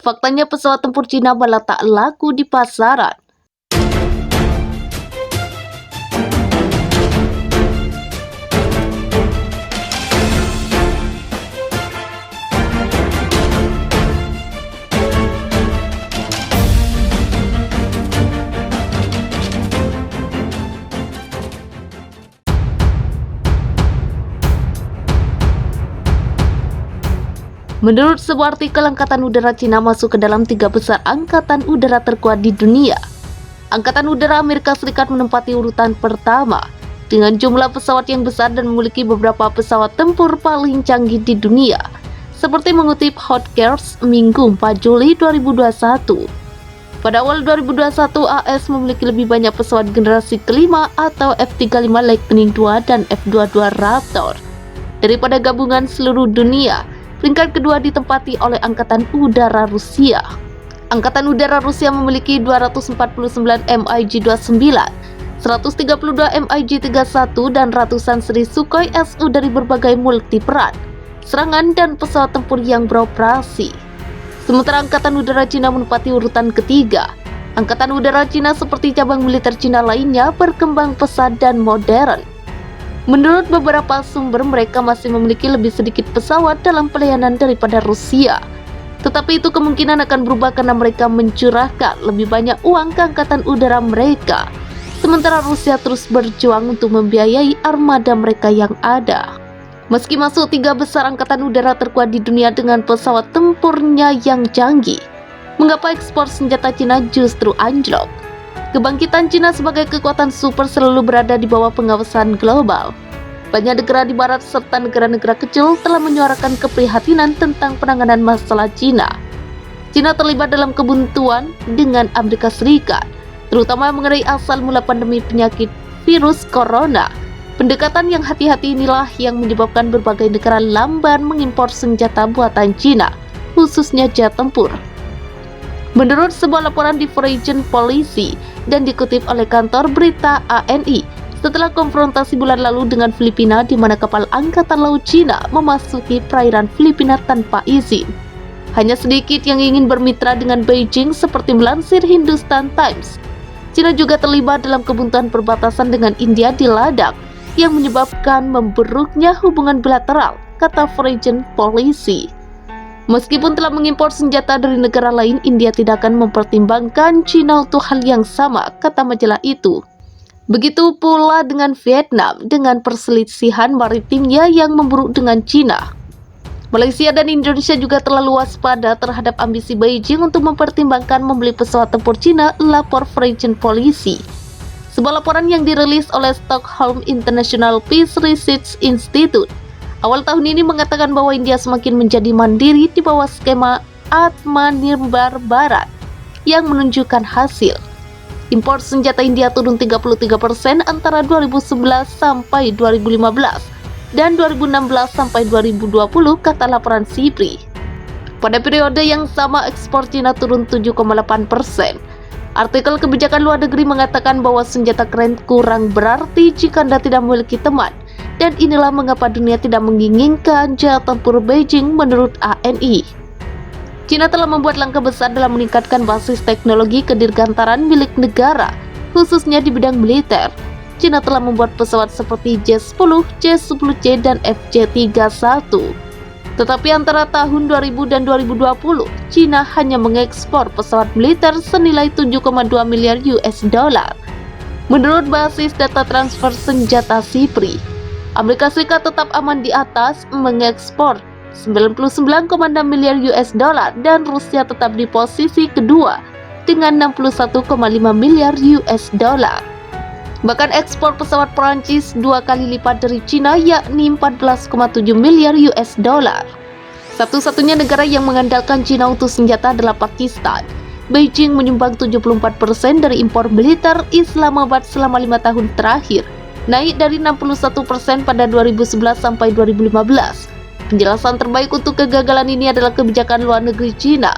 Faktanya pesawat tempur Cina malah tak laku di pasaran. Menurut sebuah artikel, Angkatan Udara Cina masuk ke dalam 3 besar angkatan udara terkuat di dunia. Angkatan Udara Amerika Serikat menempati urutan pertama dengan jumlah pesawat yang besar dan memiliki beberapa pesawat tempur paling canggih di dunia, seperti mengutip Hotgears Minggu 4 Juli 2021. Pada awal 2021, AS memiliki lebih banyak pesawat generasi kelima atau F-35 Lightning II dan F-22 Raptor daripada gabungan seluruh dunia. Peringkat kedua ditempati oleh Angkatan Udara Rusia. Angkatan Udara Rusia memiliki 249 MiG-29, 132 MiG-31, dan ratusan seri Sukhoi Su dari berbagai multi peran, serangan, dan pesawat tempur yang beroperasi. Sementara Angkatan Udara Cina menempati urutan ketiga. Angkatan Udara Cina seperti cabang militer Cina lainnya berkembang pesat dan modern. Menurut beberapa sumber, mereka masih memiliki lebih sedikit pesawat dalam pelayanan daripada Rusia. Tetapi itu kemungkinan akan berubah karena mereka mencurahkan lebih banyak uang ke angkatan udara mereka. Sementara Rusia terus berjuang untuk membiayai armada mereka yang ada. Meski masuk 3 besar angkatan udara terkuat di dunia dengan pesawat tempurnya yang canggih, mengapa ekspor senjata Cina justru anjlok? Kebangkitan Cina sebagai kekuatan super selalu berada di bawah pengawasan global. Banyak negara di barat serta negara-negara kecil telah menyuarakan keprihatinan tentang penanganan masalah Cina. Cina terlibat dalam kebuntuan dengan Amerika Serikat, terutama mengenai asal mula pandemi penyakit virus corona. Pendekatan yang hati-hati inilah yang menyebabkan berbagai negara lamban mengimpor senjata buatan Cina, khususnya jet tempur. Menurut sebuah laporan di Foreign Policy dan dikutip oleh kantor berita ANI, setelah konfrontasi bulan lalu dengan Filipina di mana kapal angkatan laut Cina memasuki perairan Filipina tanpa izin. Hanya sedikit yang ingin bermitra dengan Beijing seperti melansir Hindustan Times. Cina juga terlibat dalam kebuntuan perbatasan dengan India di Ladakh yang menyebabkan memburuknya hubungan bilateral, kata Foreign Policy. Meskipun telah mengimpor senjata dari negara lain, India tidak akan mempertimbangkan Cina untuk hal yang sama, kata majalah itu. Begitu pula dengan Vietnam, dengan perselisihan maritimnya yang memburuk dengan Cina. Malaysia dan Indonesia juga terlalu waspada terhadap ambisi Beijing untuk mempertimbangkan membeli pesawat tempur Cina, lapor Foreign Policy. Sebuah laporan yang dirilis oleh Stockholm International Peace Research Institute awal tahun ini mengatakan bahwa India semakin menjadi mandiri di bawah skema Atmanirbhar Bharat yang menunjukkan hasil. Impor senjata India turun 33% antara 2011 sampai 2015 dan 2016 sampai 2020, kata laporan SIPRI. Pada periode yang sama, ekspor Cina turun 7,8%. Artikel kebijakan luar negeri mengatakan bahwa senjata keren kurang berarti jika Anda tidak memiliki teman. Dan inilah mengapa dunia tidak menginginkan jet tempur Beijing menurut ANI. Cina telah membuat langkah besar dalam meningkatkan basis teknologi kedirgantaran milik negara, khususnya di bidang militer. Cina telah membuat pesawat seperti J-10, J-10C, dan FJ-31. Tetapi antara tahun 2000 dan 2020, Cina hanya mengekspor pesawat militer senilai 7,2 miliar US dollar. Menurut basis data transfer senjata SIPRI, Amerika Serikat tetap aman di atas mengekspor 99,6 miliar US dollar dan Rusia tetap di posisi kedua dengan 61,5 miliar US dollar. Bahkan ekspor pesawat Perancis 2 kali lipat dari Cina, yakni 14,7 miliar US dollar. Satu-satunya negara yang mengandalkan Cina untuk senjata adalah Pakistan. Beijing menyumbang 74% dari impor militer Islamabad selama 5 tahun terakhir, naik dari 61% pada 2011 sampai 2015. Penjelasan terbaik untuk kegagalan ini adalah kebijakan luar negeri Cina